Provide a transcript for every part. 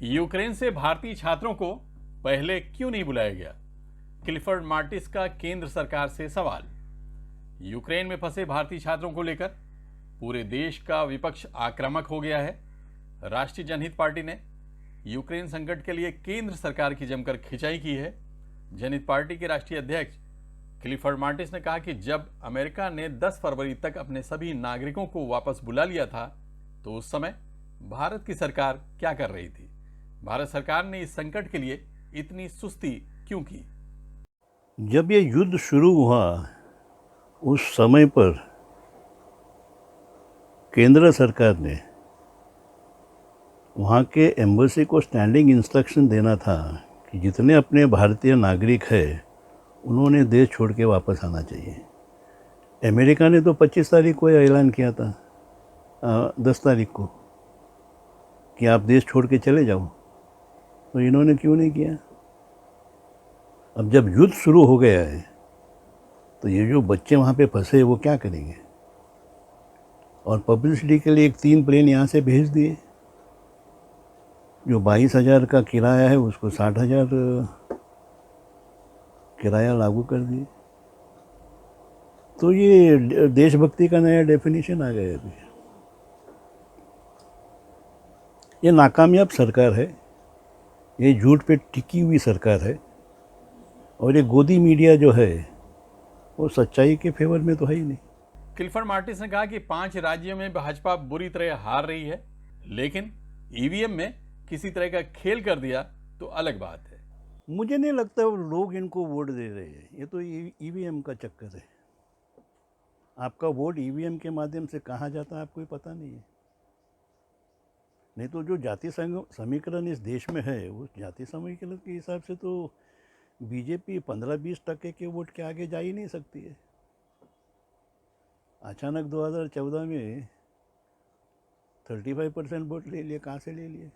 Ukraine से भारतीय छात्रों को पहले क्यों नहीं बुलाया गया? क्लिफर्ड मार्टिस का केंद्र सरकार से सवाल। यूक्रेन में फंसे भारतीय छात्रों को लेकर पूरे देश का विपक्ष आक्रामक हो गया है। राष्ट्रीय जनहित पार्टी ने यूक्रेन संकट के लिए केंद्र सरकार की जमकर खिंचाई की है। जनहित पार्टी के राष्ट्रीय अध्यक्ष क्लिफर्ड मार्टिस ने कहा कि जब अमेरिका ने 10 फरवरी तक अपने सभी नागरिकों को वापस बुला लिया था तो उस समय भारत की सरकार क्या कर रही थी? भारत सरकार ने इस संकट के लिए इतनी सुस्ती क्यों की? जब ये युद्ध शुरू हुआ उस समय पर केंद्र सरकार ने वहाँ के एम्बेसी को स्टैंडिंग इंस्ट्रक्शन देना था कि जितने अपने भारतीय नागरिक हैं उन्होंने देश छोड़ के वापस आना चाहिए। अमेरिका ने तो 25 तारीख को ऐलान किया था 10 तारीख को कि आप देश छोड़ के चले जाओ, तो इन्होंने क्यों नहीं किया? अब जब युद्ध शुरू हो गया है तो ये जो बच्चे वहाँ पे फंसे वो क्या करेंगे? और पब्लिसिटी के लिए 3 प्लेन यहाँ से भेज दिए। जो 22,000 का किराया है उसको 60,000 किराया लागू कर दिए। तो ये देशभक्ति का नया डेफिनेशन आ गया अभी। ये नाकामयाब सरकार है, ये झूठ पे टिकी हुई सरकार है, और ये गोदी मीडिया जो है वो सच्चाई के फेवर में तो है ही नहीं। क्लिफर्ड मार्टिस ने कहा कि 5 राज्यों में भाजपा बुरी तरह हार रही है, लेकिन ईवीएम में किसी तरह का खेल कर दिया तो अलग बात है। मुझे नहीं लगता वो लोग इनको वोट दे रहे हैं, ये तो ईवीएम का चक्कर है। आपका वोट ईवीएम के माध्यम से कहाँ जाता है आपको ही पता नहीं है। नहीं तो जो जाति समीकरण इस देश में है उस जाति समीकरण के हिसाब से तो बीजेपी 15-20% के वोट के आगे जा ही नहीं सकती है। अचानक 2014 में 35% वोट ले लिए, कहाँ से ले लिए?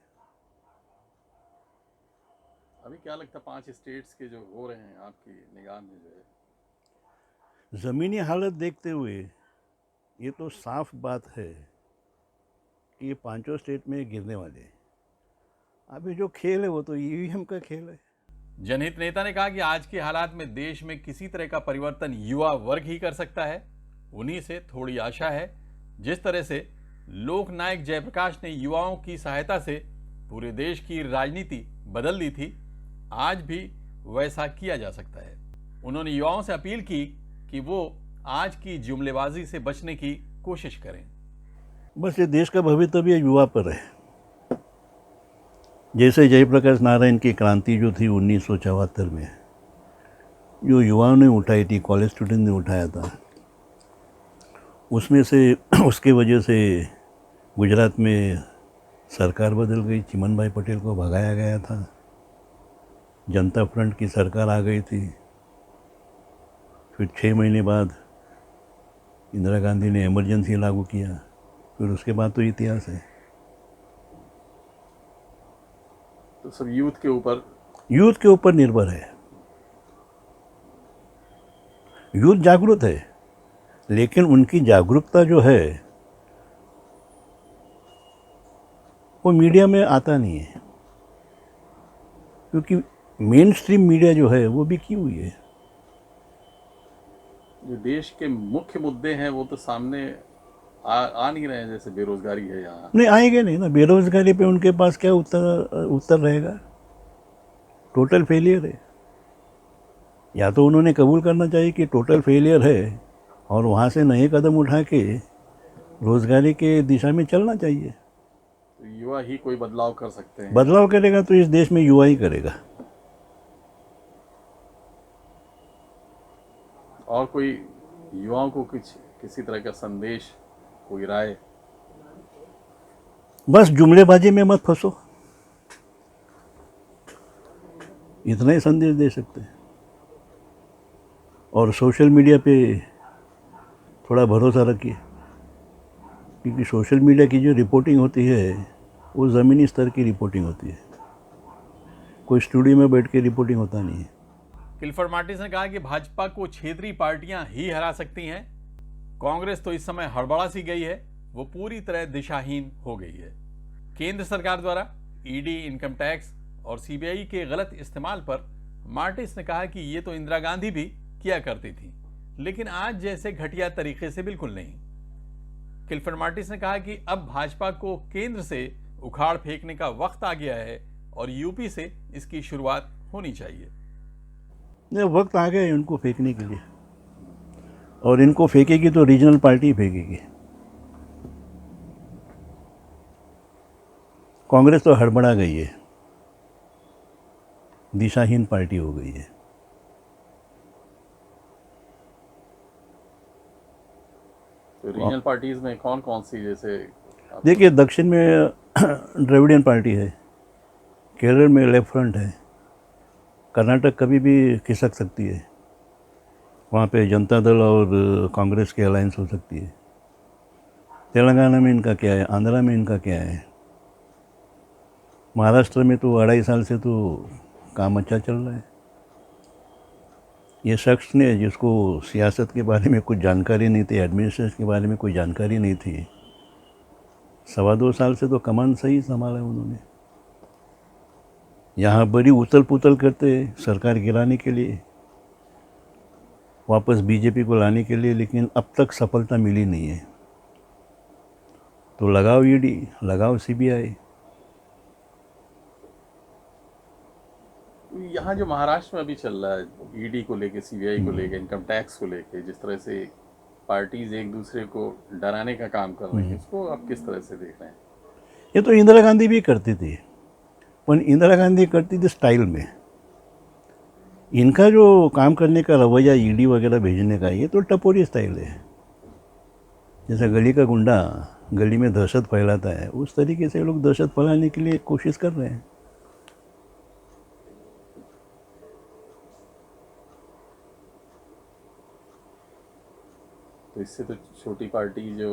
अभी क्या लगता है 5 स्टेट्स के जो हो रहे हैं आपकी निगाह में जो है? ज़मीनी हालत देखते हुए ये तो साफ बात है कि ये 5 स्टेट में गिरने वाले हैं। अभी जो खेल है वो तो ईवीएम का खेल है। जनहित नेता ने कहा कि आज के हालात में देश में किसी तरह का परिवर्तन युवा वर्ग ही कर सकता है। उन्हीं से थोड़ी आशा है। जिस तरह से लोकनायक जयप्रकाश ने युवाओं की सहायता से पूरे देश की राजनीति बदल दी थी, आज भी वैसा किया जा सकता है। उन्होंने युवाओं से अपील की कि वो आज की जुमलेबाजी से बचने की कोशिश करें। बस ये देश का भवितव्य युवा पर है। जैसे जयप्रकाश नारायण की क्रांति जो थी 1974 में, जो युवाओं ने उठाई थी, कॉलेज स्टूडेंट ने उठाया था, उसमें से उसके वजह से गुजरात में सरकार बदल गई। चिमनभाई पटेल को भगाया गया था। जनता फ्रंट की सरकार आ गई थी। फिर 6 महीने बाद इंदिरा गांधी ने इमरजेंसी लागू किया। फिर उसके बाद तो इतिहास है। तो सब यूथ के ऊपर निर्भर है। यूथ जागरूक है, लेकिन उनकी जागरूकता जो है वो मीडिया में आता नहीं है, क्योंकि मेन स्ट्रीम मीडिया जो है वो बिकी हुई है। जो देश के मुख्य मुद्दे हैं वो तो सामने आ नहीं रहे हैं। जैसे बेरोजगारी है, यहाँ नहीं आएंगे नहीं ना। बेरोजगारी पे उनके पास क्या उत्तर रहेगा? टोटल फेलियर है। या तो उन्होंने कबूल करना चाहिए कि टोटल फेलियर है और वहाँ से नए कदम उठा के रोजगारी के दिशा में चलना चाहिए। तो युवा ही कोई बदलाव कर सकते हैं। बदलाव करेगा तो इस देश में युवा ही करेगा। और कोई युवाओं को किसी तरह का संदेश, कोई राय? बस जुमलेबाजी में मत फंसो, इतना ही संदेश दे सकते हैं। और सोशल मीडिया पे थोड़ा भरोसा रखिए, क्योंकि सोशल मीडिया की जो रिपोर्टिंग होती है वो ज़मीनी स्तर की रिपोर्टिंग होती है। कोई स्टूडियो में बैठ के रिपोर्टिंग होता नहीं है। क्लिफर्ड मार्टिस ने कहा कि भाजपा को क्षेत्रीय पार्टियां ही हरा सकती हैं। कांग्रेस तो इस समय हड़बड़ा सी गई है, वो पूरी तरह दिशाहीन हो गई है। केंद्र सरकार द्वारा ईडी, इनकम टैक्स और सीबीआई के गलत इस्तेमाल पर मार्टिस ने कहा कि ये तो इंदिरा गांधी भी किया करती थी, लेकिन आज जैसे घटिया तरीके से बिल्कुल नहीं। क्लिफर्ड मार्टिस ने कहा कि अब भाजपा को केंद्र से उखाड़ फेंकने का वक्त आ गया है और यूपी से इसकी शुरुआत होनी चाहिए। ये वक्त आ गया है उनको फेंकने के लिए, और इनको फेंकेगी तो रीजनल पार्टी फेंकेगी। कांग्रेस तो हड़बड़ा गई है, दिशाहीन पार्टी हो गई है। तो रीजनल पार्टीज में कौन कौन सी, जैसे देखिए, दक्षिण में द्रविडियन पार्टी है, केरल में लेफ्ट फ्रंट है, कर्नाटक कभी भी खिसक सकती है, वहाँ पे जनता दल और कांग्रेस की अलायंस हो सकती है। तेलंगाना में इनका क्या है, आंध्रा में इनका क्या है, महाराष्ट्र में तो 2.5 साल से तो काम अच्छा चल रहा है। ये शख्स ने, जिसको सियासत के बारे में कुछ जानकारी नहीं थी, एडमिनिस्ट्रेशन के बारे में कोई जानकारी नहीं थी, 2.25 साल से तो कमान सही संभाला उन्होंने। यहाँ बड़ी उथल पुथल करते सरकार गिराने के लिए, वापस बीजेपी को लाने के लिए, लेकिन अब तक सफलता मिली नहीं है। तो लगाओ ईडी, लगाओ सीबीआई। यहाँ जो महाराष्ट्र में अभी चल रहा है, ईडी को लेके, सीबीआई को लेके, इनकम टैक्स को लेके, जिस तरह से पार्टीज एक दूसरे को डराने का काम कर रही हैं, इसको आप किस तरह से देख रहे हैं? ये तो इंदिरा गांधी भी करती थी, पर इंदिरा गांधी करती थी स्टाइल में। इनका जो काम करने का रवैया ईडी वगैरह भेजने का, ये तो टपोरी स्टाइल है। जैसा गली का गुंडा गली में दहशत फैलाता है, उस तरीके से लोग दहशत फैलाने के लिए कोशिश कर रहे हैं। तो इससे तो छोटी पार्टी जो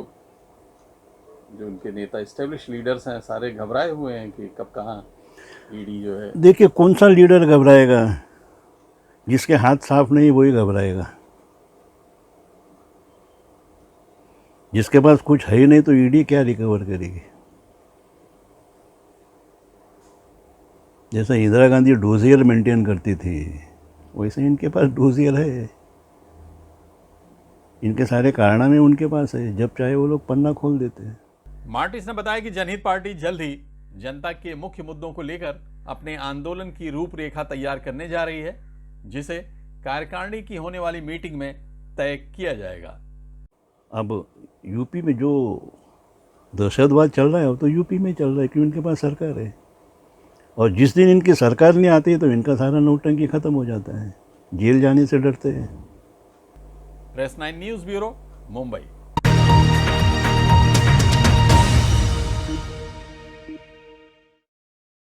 उनके नेता, एस्टेब्लिश लीडर्स हैं, सारे घबराए हुए हैं कि कब कहाँ ईडी जो है। देखिए, कौन सा लीडर घबराएगा? जिसके हाथ साफ नहीं वही घबराएगा। जिसके पास कुछ है ही नहीं तो ईडी क्या रिकवर करेगी? जैसा इंदिरा गांधी डोजियर मेंटेन करती थी, वैसे इनके पास डोजियर है। इनके सारे कारनामे उनके पास है, जब चाहे वो लोग पन्ना खोल देते हैं। मार्टिस ने बताया कि जनहित पार्टी जल्द ही जनता के मुख्य मुद्दों को लेकर अपने आंदोलन की रूपरेखा तैयार करने जा रही है, जिसे कार्यकारिणी की होने वाली मीटिंग में तय किया जाएगा। अब यूपी में जो दहशतवाद चल रहा है वो तो यूपी में चल रहा है, क्योंकि इनके पास सरकार है। और जिस दिन इनकी सरकार नहीं आती है तो इनका सारा नौटंकी ख़त्म हो जाता है, जेल जाने से डरते हैं। Press 9 news bureau, Mumbai.